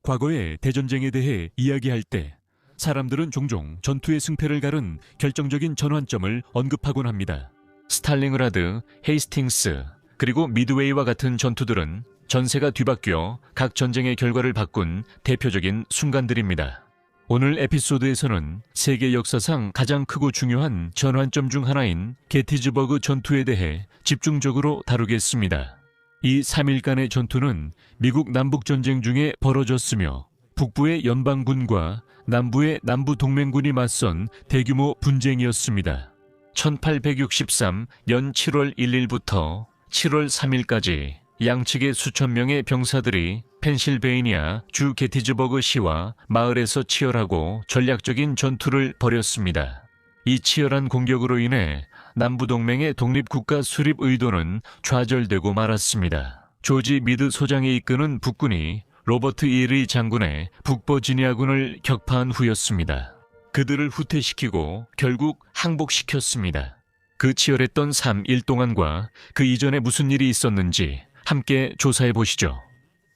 과거의 대전쟁에 대해 이야기할 때 사람들은 종종 전투의 승패를 가른 결정적인 전환점을 언급하곤 합니다. 스탈링그라드, 헤이스팅스, 그리고 미드웨이와 같은 전투들은 전세가 뒤바뀌어 각 전쟁의 결과를 바꾼 대표적인 순간들입니다. 오늘 에피소드에서는 세계 역사상 가장 크고 중요한 전환점 중 하나인 게티즈버그 전투에 대해 집중적으로 다루겠습니다. 이 3일간의 전투는 미국 남북전쟁 중에 벌어졌으며 북부의 연방군과 남부의 남부동맹군이 맞선 대규모 분쟁이었습니다. 1863년 7월 1일부터 7월 3일까지 양측의 수천 명의 병사들이 펜실베이니아 주 게티즈버그 시와 마을에서 치열하고 전략적인 전투를 벌였습니다. 이 치열한 공격으로 인해 남부동맹의 독립국가 수립 의도는 좌절되고 말았습니다. 조지 미드 소장이 이끄는 북군이 로버트 E. 리 장군의 북버지니아군을 격파한 후였습니다. 그들을 후퇴시키고 결국 항복시켰습니다. 그 치열했던 3일 동안과 그 이전에 무슨 일이 있었는지 함께 조사해 보시죠.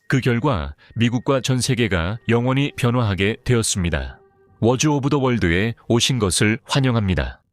그 결과 미국과 전 세계가 영원히 변화하게 되었습니다. 워즈 오브 더 월드에 오신 것을 환영합니다.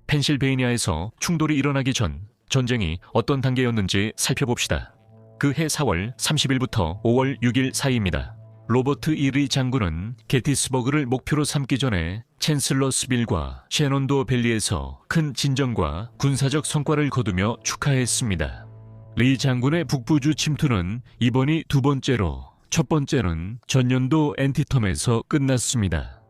펜실베이니아에서 충돌이 일어나기 전 전쟁이 어떤 단계였는지 살펴봅시다. 그해 4월 30일부터 5월 6일 사이입니다. 로버트 E. 리 장군은 게티스버그를 목표로 삼기 전에 챈슬러스빌과 셰넌도 밸리에서 큰 진정과 군사적 성과를 거두며 축하했습니다. 리 장군의 북부주 침투는 이번이 두 번째로 첫 번째는 전년도 엔티텀에서 끝났습니다.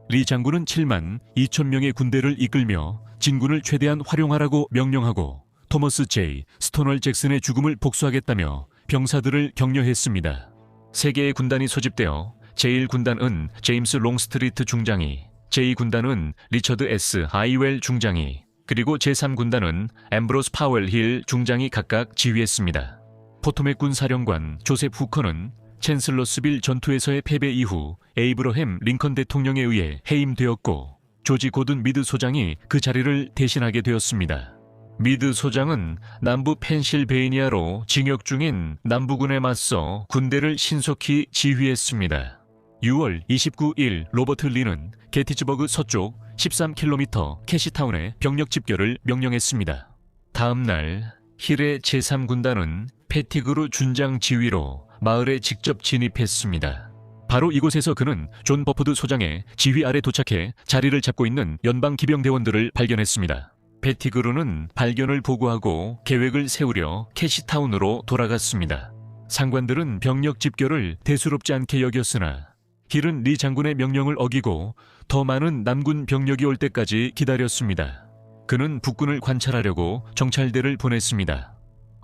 리 장군은 7만 2천 명의 군대를 이끌며 진군을 최대한 활용하라고 명령하고 토머스 J. 스토널 잭슨의 죽음을 복수하겠다며 병사들을 격려했습니다. 3개의 군단이 소집되어 제1군단은 제임스 롱스트리트 중장이, 제2군단은 리처드 S. 아이웰 중장이, 그리고 제3군단은 앰브로스 파웰 힐 중장이 각각 지휘했습니다. 포토맥군 사령관 조셉 후커는 챈슬러스빌 전투에서의 패배 이후 에이브러햄 링컨 대통령에 의해 해임되었고 조지 고든 미드 소장이 그 자리를 대신하게 되었습니다. 미드 소장은 남부 펜실베이니아로 진격 중인 남부군에 맞서 군대를 신속히 지휘했습니다. 6월 29일 로버트 리는 게티즈버그 서쪽 13km 캐시타운에 병력 집결을 명령했습니다. 다음 날 힐의 제3군단은 패티그루 준장 지휘로 마을에 직접 진입했습니다. 바로 이곳에서 그는 존 버포드 소장의 지휘 아래 도착해 자리를 잡고 있는 연방 기병대원들을 발견했습니다. 패티그루는 발견을 보고하고 계획을 세우려 캐시타운으로 돌아갔습니다. 상관들은 병력 집결을 대수롭지 않게 여겼으나 힐은 리 장군의 명령을 어기고 더 많은 남군 병력이 올 때까지 기다렸습니다. 그는 북군을 관찰하려고 정찰대를 보냈습니다.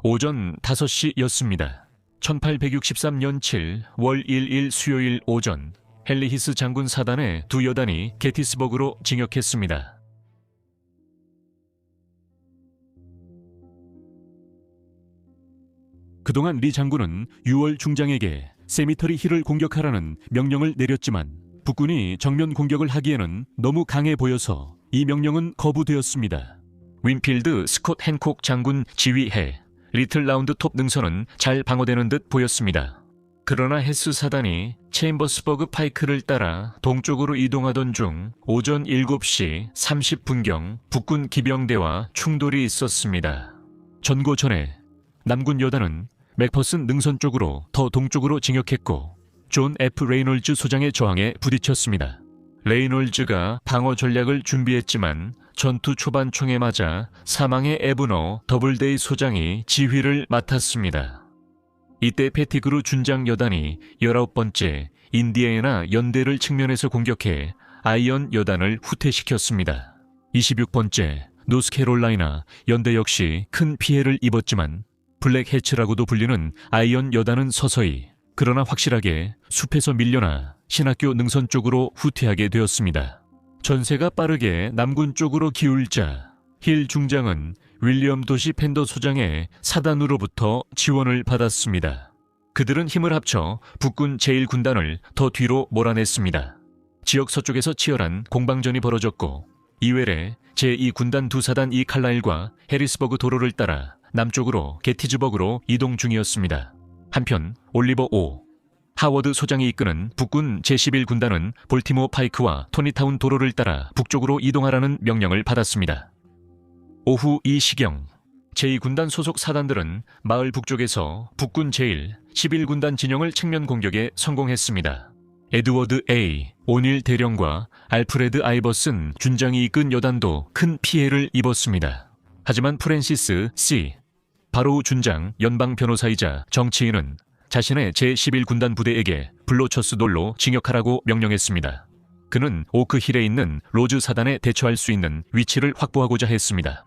오전 5시였습니다. 1863년 7월 1일 수요일 오전 헨리 히스 장군 사단의 두 여단이 게티스버그로 진격했습니다. 그동안 리 장군은 6월 중장에게 세미터리 힐을 공격하라는 명령을 내렸지만 북군이 정면 공격을 하기에는 너무 강해 보여서 이 명령은 거부되었습니다. 윈필드 스콧 핸콕 장군 지휘해 리틀 라운드 톱 능선은 잘 방어되는 듯 보였습니다. 그러나 헤스 사단이 체인버스버그 파이크를 따라 동쪽으로 이동하던 중 오전 7시 30분경 북군 기병대와 충돌이 있었습니다. 전고 전에 남군 여단은 맥퍼슨 능선 쪽으로 더 동쪽으로 진격했고 존 F. 레이놀즈 소장의 저항에 부딪혔습니다. 레이놀즈가 방어 전략을 준비했지만 전투 초반 총에 맞아 사망의 에브너 더블데이 소장이 지휘를 맡았습니다. 이때 패티그루 준장 여단이 19번째 인디애나 연대를 측면에서 공격해 아이언 여단을 후퇴시켰습니다. 26번째 노스캐롤라이나 연대 역시 큰 피해를 입었지만 블랙 해츠라고도 불리는 아이언 여단은 서서히 그러나 확실하게 숲에서 밀려나 신학교 능선 쪽으로 후퇴하게 되었습니다. 전세가 빠르게 남군 쪽으로 기울자 힐 중장은 윌리엄 도시 펜더 소장의 사단으로부터 지원을 받았습니다. 그들은 힘을 합쳐 북군 제1군단을 더 뒤로 몰아냈습니다. 지역 서쪽에서 치열한 공방전이 벌어졌고 이외에 제2군단 두 사단 이 칼라일과 해리스버그 도로를 따라 남쪽으로 게티즈버그로 이동 중이었습니다. 한편 올리버 오 하워드 소장이 이끄는 북군 제11군단은 볼티모어 파이크와 토니타운 도로를 따라 북쪽으로 이동하라는 명령을 받았습니다. 오후 이 시경 제2군단 소속 사단들은 마을 북쪽에서 북군 제11군단 진영을 측면 공격에 성공했습니다. 에드워드 A. 오닐 대령과 알프레드 아이버슨 준장이 이끈 여단도 큰 피해를 입었습니다. 하지만 프랜시스 C. 바로우 준장 연방 변호사이자 정치인은 자신의 제11군단 부대에게 블로처스 돌로 징역하라고 명령했습니다. 그는 오크힐에 있는 로즈 사단에 대처할 수 있는 위치를 확보하고자 했습니다.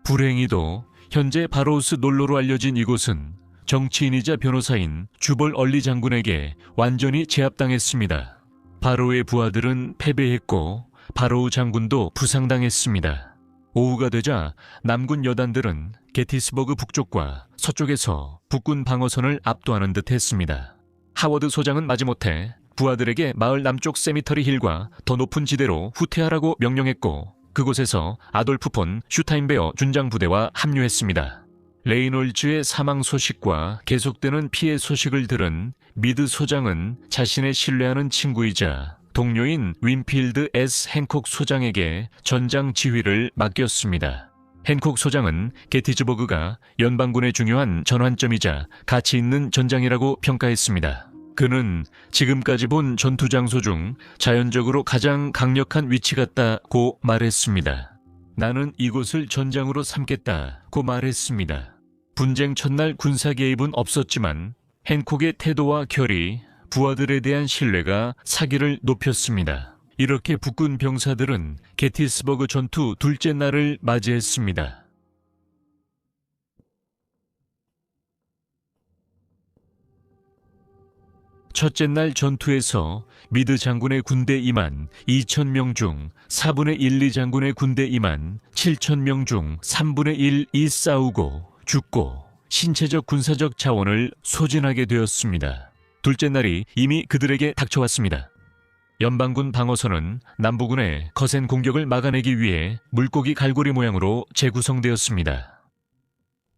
불행히도 현재 바로우스 놀로로 알려진 이곳은 정치인이자 변호사인 주벌 얼리 장군에게 완전히 제압당했습니다. 바로우의 부하들은 패배했고 바로우 장군도 부상당했습니다. 오후가 되자 남군 여단들은 게티스버그 북쪽과 서쪽에서 북군 방어선을 압도하는 듯 했습니다. 하워드 소장은 마지못해 부하들에게 마을 남쪽 세미터리 힐과 더 높은 지대로 후퇴하라고 명령했고 그곳에서 아돌프 폰 슈타인베어 준장 부대와 합류했습니다. 레이놀즈의 사망 소식과 계속되는 피해 소식을 들은 미드 소장은 자신의 신뢰하는 친구이자 동료인 윈필드 S. 행콕 소장에게 전장 지휘를 맡겼습니다. 행콕 소장은 게티즈버그가 연방군의 중요한 전환점이자 가치 있는 전장이라고 평가했습니다. 그는 지금까지 본 전투 장소 중 자연적으로 가장 강력한 위치 같다고 말했습니다. 나는 이곳을 전장으로 삼겠다고 말했습니다. 분쟁 첫날 군사 개입은 없었지만 행콕의 태도와 결의, 부하들에 대한 신뢰가 사기를 높였습니다. 이렇게 북군 병사들은 게티스버그 전투 둘째 날을 맞이했습니다. 첫째 날 전투에서 미드 장군의 군대 2만 2,000명 중 4분의 1, 2 장군의 군대 2만 7,000명 중 3분의 1이 싸우고 죽고 신체적 군사적 자원을 소진하게 되었습니다. 둘째 날이 이미 그들에게 닥쳐왔습니다. 연방군 방어선은 남부군의 거센 공격을 막아내기 위해 물고기 갈고리 모양으로 재구성되었습니다.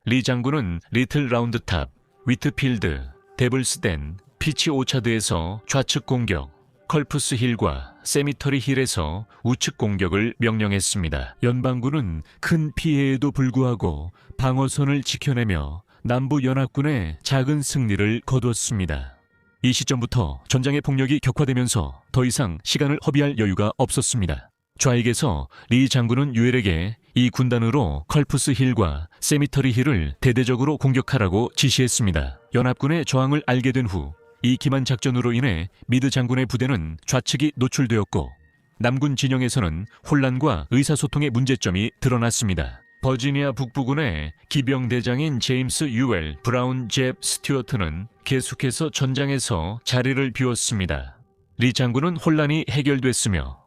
리 장군은 리틀 라운드탑, 위트필드, 데블스덴, 피치 오차드에서 좌측 공격, 컬프스 힐과 세미터리 힐에서 우측 공격을 명령했습니다. 연방군은 큰 피해에도 불구하고 방어선을 지켜내며 남부 연합군의 작은 승리를 거두었습니다. 이 시점부터 전장의 폭력이 격화되면서 더 이상 시간을 허비할 여유가 없었습니다. 좌익에서 리 장군은 유엘에게 이 군단으로 컬프스 힐과 세미터리 힐을 대대적으로 공격하라고 지시했습니다. 연합군의 저항을 알게 된 후 이 기만 작전으로 인해 미드 장군의 부대는 좌측이 노출되었고 남군 진영에서는 혼란과 의사소통의 문제점이 드러났습니다. 버지니아 북부군의 기병대장인 제임스 유엘 브라운 잽 스튜어트는 계속해서 전장에서 자리를 비웠습니다. 리 장군은 혼란이 해결됐으며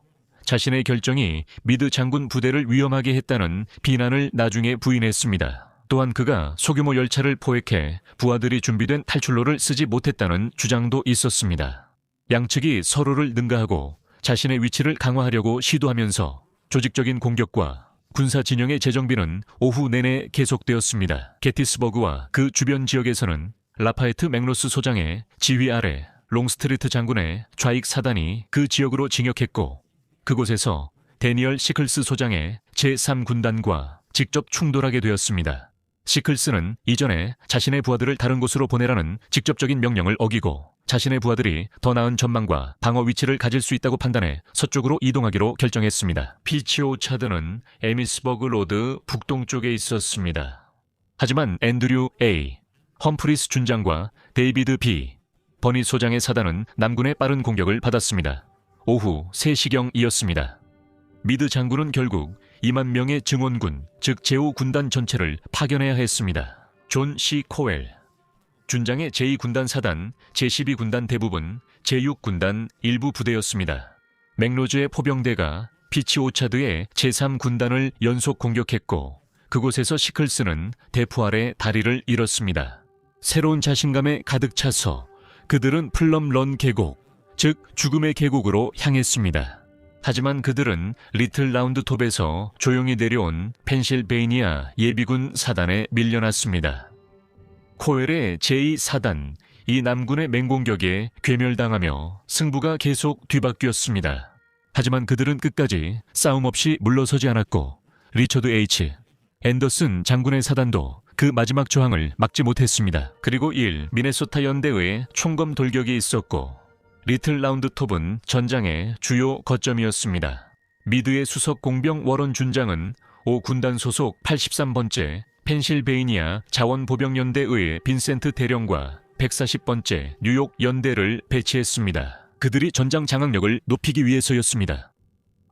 자신의 결정이 미드 장군 부대를 위험하게 했다는 비난을 나중에 부인했습니다. 또한 그가 소규모 열차를 포획해 부하들이 준비된 탈출로를 쓰지 못했다는 주장도 있었습니다. 양측이 서로를 능가하고 자신의 위치를 강화하려고 시도하면서 조직적인 공격과 군사 진영의 재정비는 오후 내내 계속되었습니다. 게티스버그와 그 주변 지역에서는 라파에트 맥로스 소장의 지휘 아래 롱스트리트 장군의 좌익 사단이 그 지역으로 진격했고 그곳에서 데니얼 시클스 소장의 제3군단과 직접 충돌하게 되었습니다. 시클스는 이전에 자신의 부하들을 다른 곳으로 보내라는 직접적인 명령을 어기고 자신의 부하들이 더 나은 전망과 방어 위치를 가질 수 있다고 판단해 서쪽으로 이동하기로 결정했습니다. 피치오차드는 에미스버그 로드 북동쪽에 있었습니다. 하지만 앤드류 A, 험프리스 준장과 데이비드 B, 버니 소장의 사단은 남군의 빠른 공격을 받았습니다. 오후 3시경이었습니다. 미드 장군은 결국 2만 명의 증원군, 즉 제5군단 전체를 파견해야 했습니다. 존 C. 코웰. 준장의 제2군단 사단, 제12군단 대부분, 제6군단 일부 부대였습니다. 맥로즈의 포병대가 피치 오차드의 제3군단을 연속 공격했고 그곳에서 시클스는 대포 아래 다리를 잃었습니다. 새로운 자신감에 가득 차서 그들은 플럼 런 계곡, 즉 죽음의 계곡으로 향했습니다. 하지만 그들은 리틀 라운드 톱에서 조용히 내려온 펜실베이니아 예비군 사단에 밀려났습니다. 코웰의 제2사단, 이 남군의 맹공격에 괴멸당하며 승부가 계속 뒤바뀌었습니다. 하지만 그들은 끝까지 싸움 없이 물러서지 않았고 리처드 H. 앤더슨 장군의 사단도 그 마지막 저항을 막지 못했습니다. 그리고 1. 미네소타 연대의 총검 돌격이 있었고 리틀 라운드 톱은 전장의 주요 거점이었습니다. 미드의 수석 공병 워런 준장은 5군단 소속 83번째 펜실베이니아 자원보병연대의 빈센트 대령과 140번째 뉴욕 연대를 배치했습니다. 그들이 전장 장악력을 높이기 위해서였습니다.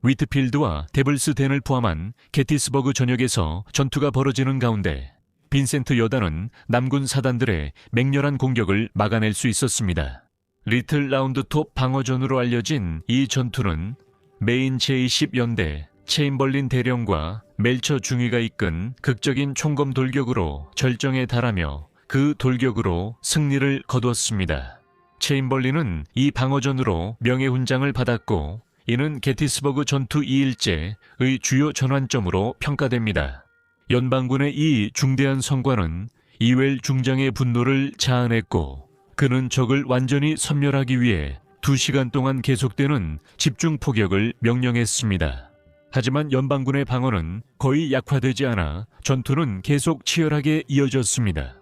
위트필드와 데블스덴을 포함한 게티스버그 전역에서 전투가 벌어지는 가운데 빈센트 여단은 남군 사단들의 맹렬한 공격을 막아낼 수 있었습니다. 리틀 라운드 톱 방어전으로 알려진 이 전투는 메인 제20연대 체인벌린 대령과 멜처 중위가 이끈 극적인 총검 돌격으로 절정에 달하며 그 돌격으로 승리를 거두었습니다. 체인벌린은 이 방어전으로 명예훈장을 받았고 이는 게티스버그 전투 2일째의 주요 전환점으로 평가됩니다. 연방군의 이 중대한 성과는 이웰 중장의 분노를 자아냈고 그는 적을 완전히 섬멸하기 위해 2시간 동안 계속되는 집중 포격을 명령했습니다. 하지만 연방군의 방어는 거의 약화되지 않아 전투는 계속 치열하게 이어졌습니다.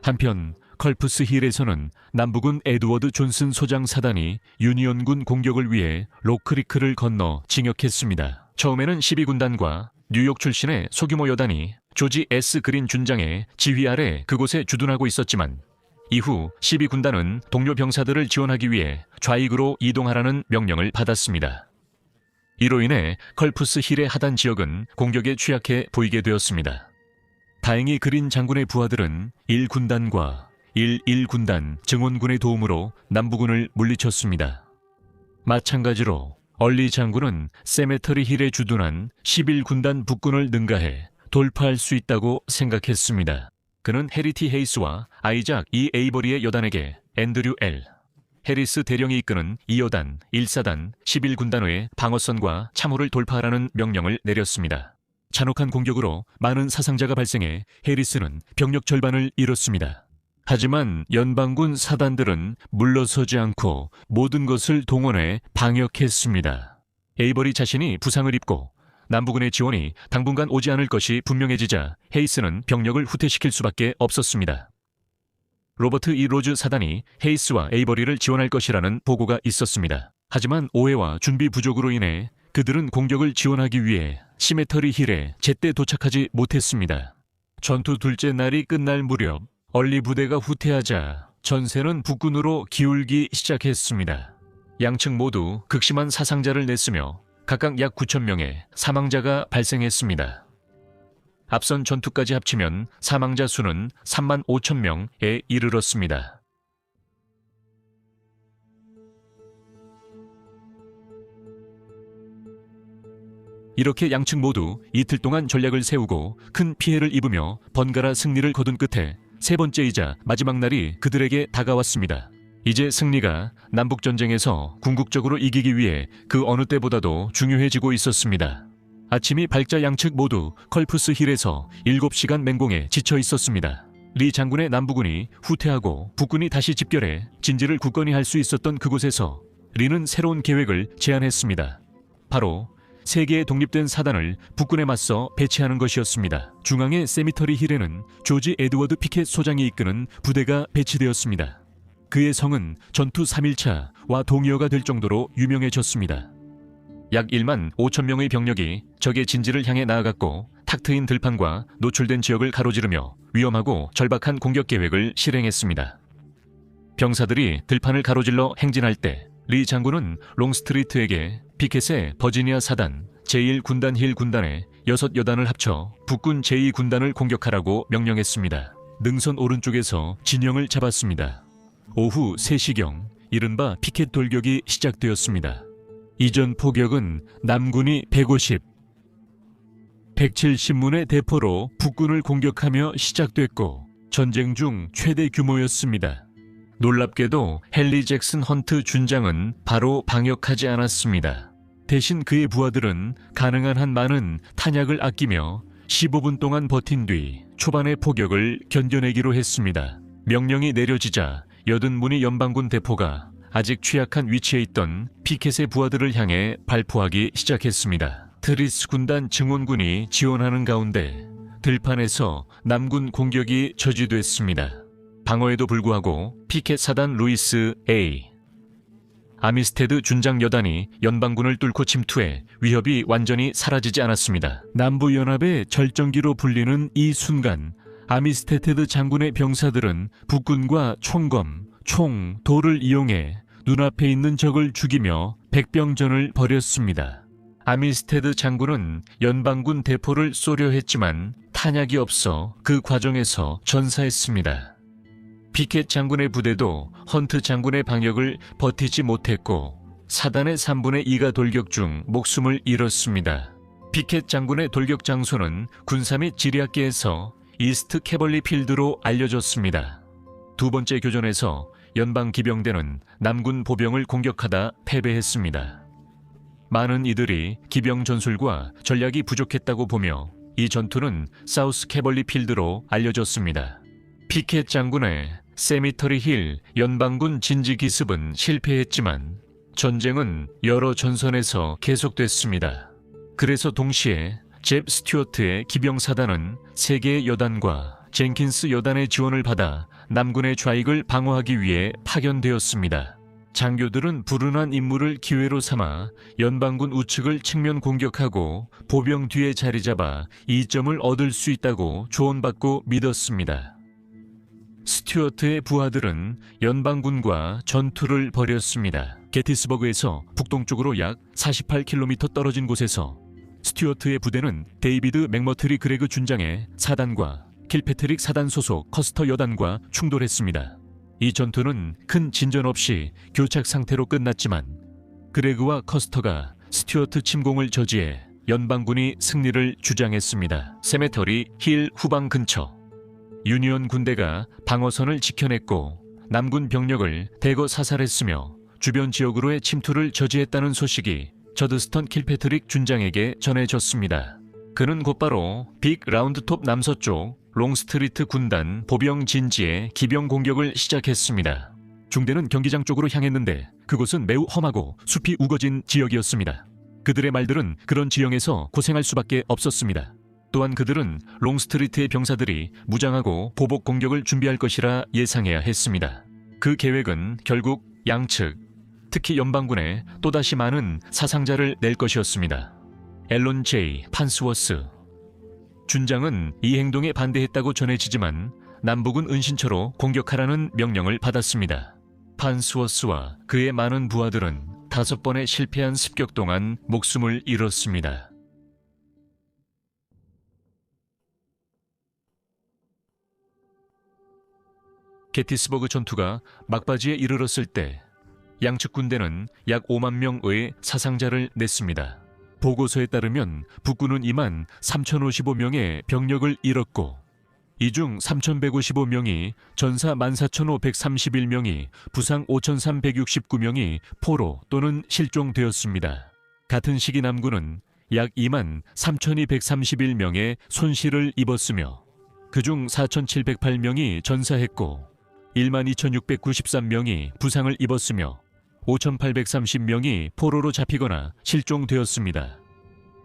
한편 컬프스 힐에서는 남부군 에드워드 존슨 소장 사단이 유니온군 공격을 위해 로크리크를 건너 진격했습니다. 처음에는 12군단과 뉴욕 출신의 소규모 여단이 조지 S. 그린 준장의 지휘 아래 그곳에 주둔하고 있었지만 이후 12군단은 동료 병사들을 지원하기 위해 좌익으로 이동하라는 명령을 받았습니다. 이로 인해 컬프스 힐의 하단 지역은 공격에 취약해 보이게 되었습니다. 다행히 그린 장군의 부하들은 1군단과 1군단 증원군의 도움으로 남부군을 물리쳤습니다. 마찬가지로 얼리 장군은 세메터리 힐에 주둔한 11군단 북군을 능가해 돌파할 수 있다고 생각했습니다. 그는 해리 T. 헤이스와 아이작 E. 에이버리의 여단에게 앤드류 L. 해리스 대령이 이끄는 2여단, 1사단, 11군단의 방어선과 참호를 돌파하라는 명령을 내렸습니다. 잔혹한 공격으로 많은 사상자가 발생해 해리스는 병력 절반을 잃었습니다. 하지만 연방군 사단들은 물러서지 않고 모든 것을 동원해 방역했습니다. 에이버리 자신이 부상을 입고 남부군의 지원이 당분간 오지 않을 것이 분명해지자 헤이스는 병력을 후퇴시킬 수밖에 없었습니다. 로버트 E. 로즈 사단이 헤이스와 에이버리를 지원할 것이라는 보고가 있었습니다. 하지만 오해와 준비 부족으로 인해 그들은 공격을 지원하기 위해 시메터리 힐에 제때 도착하지 못했습니다. 전투 둘째 날이 끝날 무렵 얼리 부대가 후퇴하자 전세는 북군으로 기울기 시작했습니다. 양측 모두 극심한 사상자를 냈으며 각각 약 9,000명의 사망자가 발생했습니다. 앞선 전투까지 합치면 사망자 수는 35,000명에 이르렀습니다. 이렇게 양측 모두 이틀 동안 전략을 세우고 큰 피해를 입으며 번갈아 승리를 거둔 끝에 세 번째이자 마지막 날이 그들에게 다가왔습니다. 이제 승리가 남북전쟁에서 궁극적으로 이기기 위해 그 어느 때보다도 중요해지고 있었습니다. 아침이 밝자 양측 모두 컬프스 힐에서 7시간 맹공에 지쳐 있었습니다. 리 장군의 남부군이 후퇴하고 북군이 다시 집결해 진지를 굳건히 할 수 있었던 그곳에서 리는 새로운 계획을 제안했습니다. 바로 3개의 독립된 사단을 북군에 맞서 배치하는 것이었습니다. 중앙의 세미터리 힐에는 조지 에드워드 피켓 소장이 이끄는 부대가 배치되었습니다. 그의 성은 전투 3일차와 동의어가 될 정도로 유명해졌습니다. 약 1만 5천 명의 병력이 적의 진지를 향해 나아갔고 탁 트인 들판과 노출된 지역을 가로지르며 위험하고 절박한 공격 계획을 실행했습니다. 병사들이 들판을 가로질러 행진할 때 리 장군은 롱스트리트에게 피켓의 버지니아 사단, 제1군단 힐 군단의 6여단을 합쳐 북군 제2군단을 공격하라고 명령했습니다. 능선 오른쪽에서 진영을 잡았습니다. 오후 3시경 이른바 피켓 돌격이 시작되었습니다. 이전 포격은 남군이 150, 170문의 대포로 북군을 공격하며 시작됐고 전쟁 중 최대 규모였습니다. 놀랍게도 헨리 잭슨 헌트 준장은 바로 방역하지 않았습니다. 대신 그의 부하들은 가능한 한 많은 탄약을 아끼며 15분 동안 버틴 뒤 초반의 포격을 견뎌내기로 했습니다. 명령이 내려지자 80문의 연방군 대포가 아직 취약한 위치에 있던 피켓의 부하들을 향해 발포하기 시작했습니다. 트리스 군단 증원군이 지원하는 가운데 들판에서 남군 공격이 저지됐습니다. 방어에도 불구하고 피켓 사단 루이스 A. 아미스테드 준장 여단이 연방군을 뚫고 침투해 위협이 완전히 사라지지 않았습니다. 남부연합의 절정기로 불리는 이 순간 아미스테드 장군의 병사들은 북군과 총검, 총, 돌을 이용해 눈앞에 있는 적을 죽이며 백병전을 벌였습니다. 아미스테드 장군은 연방군 대포를 쏘려 했지만 탄약이 없어 그 과정에서 전사했습니다. 피켓 장군의 부대도 헌트 장군의 방역을 버티지 못했고 사단의 3분의 2가 돌격 중 목숨을 잃었습니다. 피켓 장군의 돌격 장소는 군사 및 지리학계에서 이스트 캐벌리 필드로 알려졌습니다. 두 번째 교전에서 연방 기병대는 남군 보병을 공격하다 패배했습니다. 많은 이들이 기병 전술과 전략이 부족했다고 보며 이 전투는 사우스 캐벌리 필드로 알려졌습니다. 피켓 장군의 세미터리 힐 연방군 진지 기습은 실패했지만 전쟁은 여러 전선에서 계속됐습니다. 그래서 동시에 잽 스튜어트의 기병사단은 3개의 여단과 젠킨스 여단의 지원을 받아 남군의 좌익을 방어하기 위해 파견되었습니다. 장교들은 불운한 임무를 기회로 삼아 연방군 우측을 측면 공격하고 보병 뒤에 자리 잡아 이점을 얻을 수 있다고 조언받고 믿었습니다. 스튜어트의 부하들은 연방군과 전투를 벌였습니다. 게티스버그에서 북동쪽으로 약 48km 떨어진 곳에서 스튜어트의 부대는 데이비드 맥머트리 그레그 준장의 사단과 킬패트릭 사단 소속 커스터 여단과 충돌했습니다. 이 전투는 큰 진전 없이 교착 상태로 끝났지만 그레그와 커스터가 스튜어트 침공을 저지해 연방군이 승리를 주장했습니다. 세메터리 힐 후방 근처 유니온 군대가 방어선을 지켜냈고 남군 병력을 대거 사살했으며 주변 지역으로의 침투를 저지했다는 소식이 저드스턴 킬패트릭 준장에게 전해졌습니다. 그는 곧바로 빅 라운드톱 남서쪽 롱스트리트 군단 보병 진지에 기병 공격을 시작했습니다. 중대는 경기장 쪽으로 향했는데 그곳은 매우 험하고 숲이 우거진 지역이었습니다. 그들의 말들은 그런 지형에서 고생할 수밖에 없었습니다. 또한 그들은 롱스트리트의 병사들이 무장하고 보복 공격을 준비할 것이라 예상해야 했습니다. 그 계획은 결국 양측, 특히 연방군에 또다시 많은 사상자를 낼 것이었습니다. 앨런 J. 판스워스 준장은 이 행동에 반대했다고 전해지지만 남북은 은신처로 공격하라는 명령을 받았습니다. 판스워스와 그의 많은 부하들은 5번의 실패한 습격 동안 목숨을 잃었습니다. 게티스버그 전투가 막바지에 이르렀을 때 양측 군대는 약 5만 명의 사상자를 냈습니다. 보고서에 따르면 북군은 2만 3,055명의 병력을 잃었고 이 중 3,155명이 전사 14,531명이 부상 5,369명이 포로 또는 실종되었습니다. 같은 시기 남군은 약 2만 3,231명의 손실을 입었으며 그중 4,708명이 전사했고 12,693명이 부상을 입었으며 5,830명이 포로로 잡히거나 실종되었습니다.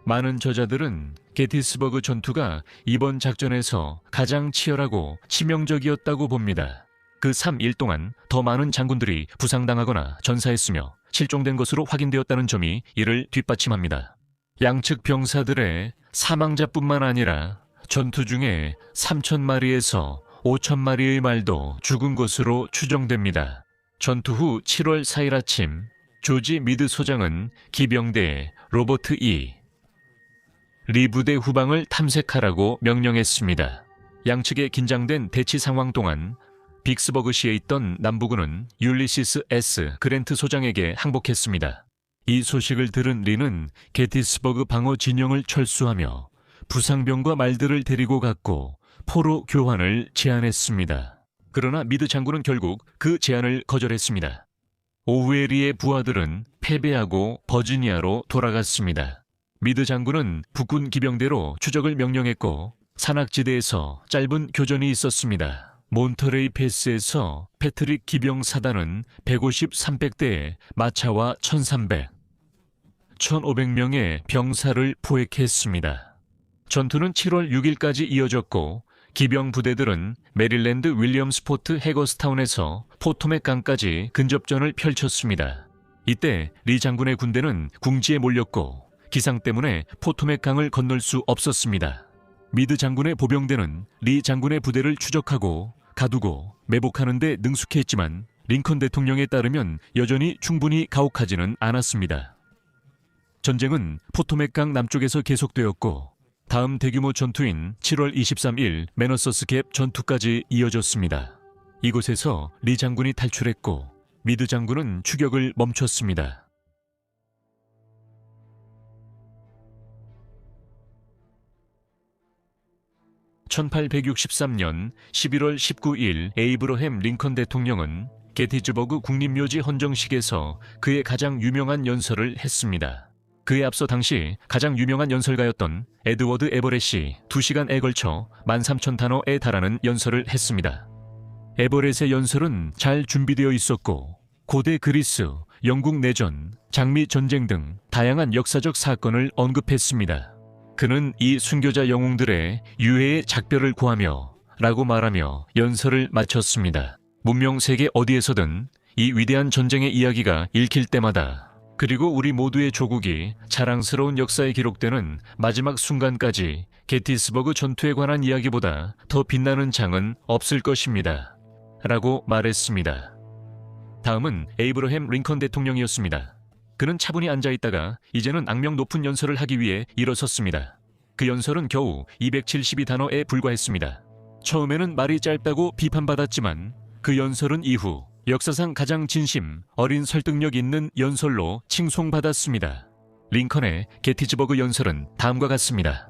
많은 저자들은 게티스버그 전투가 이번 작전에서 가장 치열하고 치명적이었다고 봅니다. 그 3일 동안 더 많은 장군들이 부상당하거나 전사했으며 실종된 것으로 확인되었다는 점이 이를 뒷받침합니다. 양측 병사들의 사망자뿐만 아니라 전투 중에 3,000마리에서 5,000마리의 말도 죽은 것으로 추정됩니다. 전투 후 7월 4일 아침 조지 미드 소장은 기병대에 로버트 E. 리 부대 후방을 탐색하라고 명령했습니다. 양측의 긴장된 대치 상황 동안 빅스버그시에 있던 남부군은 율리시스 S. 그랜트 소장에게 항복했습니다. 이 소식을 들은 리는 게티스버그 방어 진영을 철수하며 부상병과 말들을 데리고 갔고 포로 교환을 제안했습니다. 그러나 미드 장군은 결국 그 제안을 거절했습니다. 오후에 리의 부하들은 패배하고 버지니아로 돌아갔습니다. 미드 장군은 북군 기병대로 추적을 명령했고 산악지대에서 짧은 교전이 있었습니다. 몬터레이 패스에서 패트릭 기병 사단은 150, 300대의 마차와 1300, 1500명의 병사를 포획했습니다. 전투는 7월 6일까지 이어졌고 기병 부대들은 메릴랜드 윌리엄스포트 해거스타운에서 포토맥 강까지 근접전을 펼쳤습니다. 이때 리 장군의 군대는 궁지에 몰렸고 기상 때문에 포토맥 강을 건널 수 없었습니다. 미드 장군의 보병대는 리 장군의 부대를 추적하고 가두고 매복하는 데 능숙했지만 링컨 대통령에 따르면 여전히 충분히 가혹하지는 않았습니다. 전쟁은 포토맥 강 남쪽에서 계속되었고 다음 대규모 전투인 7월 23일 매너서스 갭 전투까지 이어졌습니다. 이곳에서 리 장군이 탈출했고 미드 장군은 추격을 멈췄습니다. 1863년 11월 19일 에이브러햄 링컨 대통령은 게티즈버그 국립묘지 헌정식에서 그의 가장 유명한 연설을 했습니다. 그에 앞서 당시 가장 유명한 연설가였던 에드워드 에버렛이 2시간에 걸쳐 13,000단어에 달하는 연설을 했습니다. 에버렛의 연설은 잘 준비되어 있었고 고대 그리스, 영국 내전, 장미 전쟁 등 다양한 역사적 사건을 언급했습니다. 그는 이 순교자 영웅들의 유해의 작별을 구하며 라고 말하며 연설을 마쳤습니다. 문명 세계 어디에서든 이 위대한 전쟁의 이야기가 읽힐 때마다 그리고 우리 모두의 조국이 자랑스러운 역사에 기록되는 마지막 순간까지 게티스버그 전투에 관한 이야기보다 더 빛나는 장은 없을 것입니다. 라고 말했습니다. 다음은 에이브러햄 링컨 대통령이었습니다. 그는 차분히 앉아있다가 이제는 악명 높은 연설을 하기 위해 일어섰습니다. 그 연설은 겨우 272단어에 불과했습니다. 처음에는 말이 짧다고 비판받았지만 그 연설은 이후 역사상 가장 진심, 어린 설득력 있는 연설로 칭송받았습니다. 링컨의 게티즈버그 연설은 다음과 같습니다.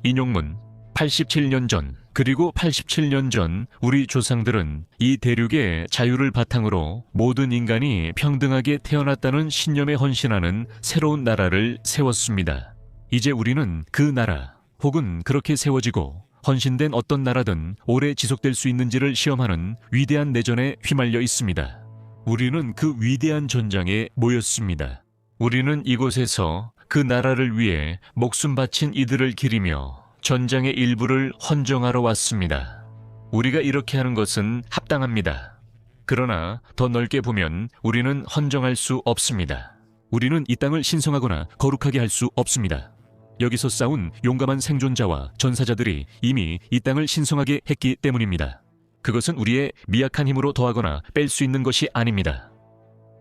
인용문 87년 전 그리고 87년 전 우리 조상들은 이 대륙의 자유를 바탕으로 모든 인간이 평등하게 태어났다는 신념에 헌신하는 새로운 나라를 세웠습니다. 이제 우리는 그 나라 혹은 그렇게 세워지고 헌신된 어떤 나라든 오래 지속될 수 있는지를 시험하는 위대한 내전에 휘말려 있습니다. 우리는 그 위대한 전장에 모였습니다. 우리는 이곳에서 그 나라를 위해 목숨 바친 이들을 기리며 전장의 일부를 헌정하러 왔습니다. 우리가 이렇게 하는 것은 합당합니다. 그러나 더 넓게 보면 우리는 헌정할 수 없습니다. 우리는 이 땅을 신성하거나 거룩하게 할 수 없습니다. 여기서 싸운 용감한 생존자와 전사자들이 이미 이 땅을 신성하게 했기 때문입니다. 그것은 우리의 미약한 힘으로 더하거나 뺄 수 있는 것이 아닙니다.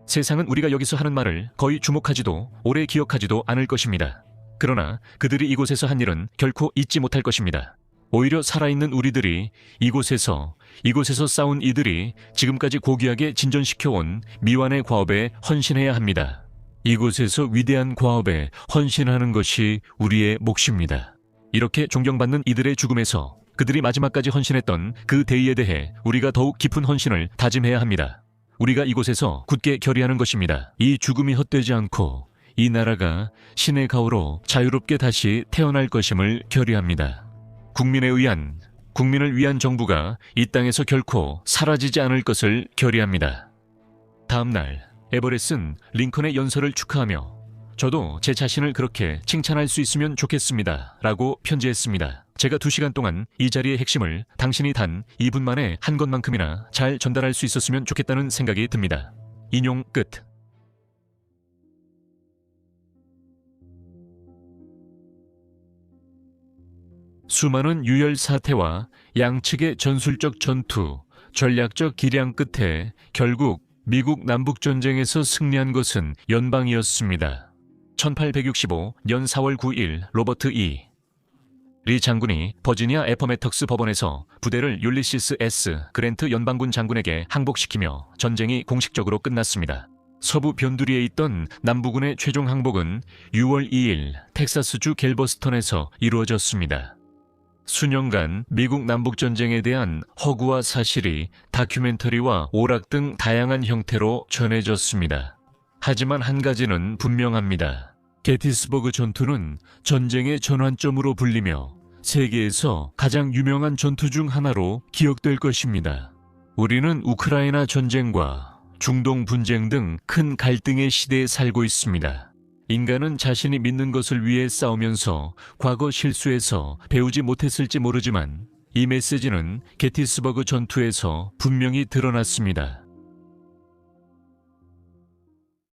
세상은 우리가 여기서 하는 말을 거의 주목하지도 오래 기억하지도 않을 것입니다. 그러나 그들이 이곳에서 한 일은 결코 잊지 못할 것입니다. 오히려 살아있는 우리들이 이곳에서 싸운 이들이 지금까지 고귀하게 진전시켜온 미완의 과업에 헌신해야 합니다. 이곳에서 위대한 과업에 헌신하는 것이 우리의 몫입니다. 이렇게 존경받는 이들의 죽음에서 그들이 마지막까지 헌신했던 그 대의에 대해 우리가 더욱 깊은 헌신을 다짐해야 합니다. 우리가 이곳에서 굳게 결의하는 것입니다. 이 죽음이 헛되지 않고 이 나라가 신의 가호로 자유롭게 다시 태어날 것임을 결의합니다. 국민을 위한 정부가 이 땅에서 결코 사라지지 않을 것을 결의합니다. 다음 날 에버렛은 링컨의 연설을 축하하며 저도 제 자신을 그렇게 칭찬할 수 있으면 좋겠습니다 라고 편지했습니다. 제가 2시간 동안 이 자리의 핵심을 당신이 단 2분 만에 한 것만큼이나 잘 전달할 수 있었으면 좋겠다는 생각이 듭니다. 인용 끝. 수많은 유혈 사태와 양측의 전술적 전투, 전략적 기량 끝에 결국 미국 남북전쟁에서 승리한 것은 연방이었습니다. 1865년 4월 9일 로버트 E. 리 장군이 버지니아 애퍼메턱스 법원에서 부대를 율리시스 S. 그랜트 연방군 장군에게 항복시키며 전쟁이 공식적으로 끝났습니다. 서부 변두리에 있던 남부군의 최종 항복은 6월 2일 텍사스주 갤버스턴에서 이루어졌습니다. 수년간 미국 남북전쟁에 대한 허구와 사실이 다큐멘터리와 오락 등 다양한 형태로 전해졌습니다. 하지만 한 가지는 분명합니다. 게티스버그 전투는 전쟁의 전환점으로 불리며 세계에서 가장 유명한 전투 중 하나로 기억될 것입니다. 우리는 우크라이나 전쟁과 중동 분쟁 등 큰 갈등의 시대에 살고 있습니다. 인간은 자신이 믿는 것을 위해 싸우면서 과거 실수에서 배우지 못했을지 모르지만 이 메시지는 게티스버그 전투에서 분명히 드러났습니다.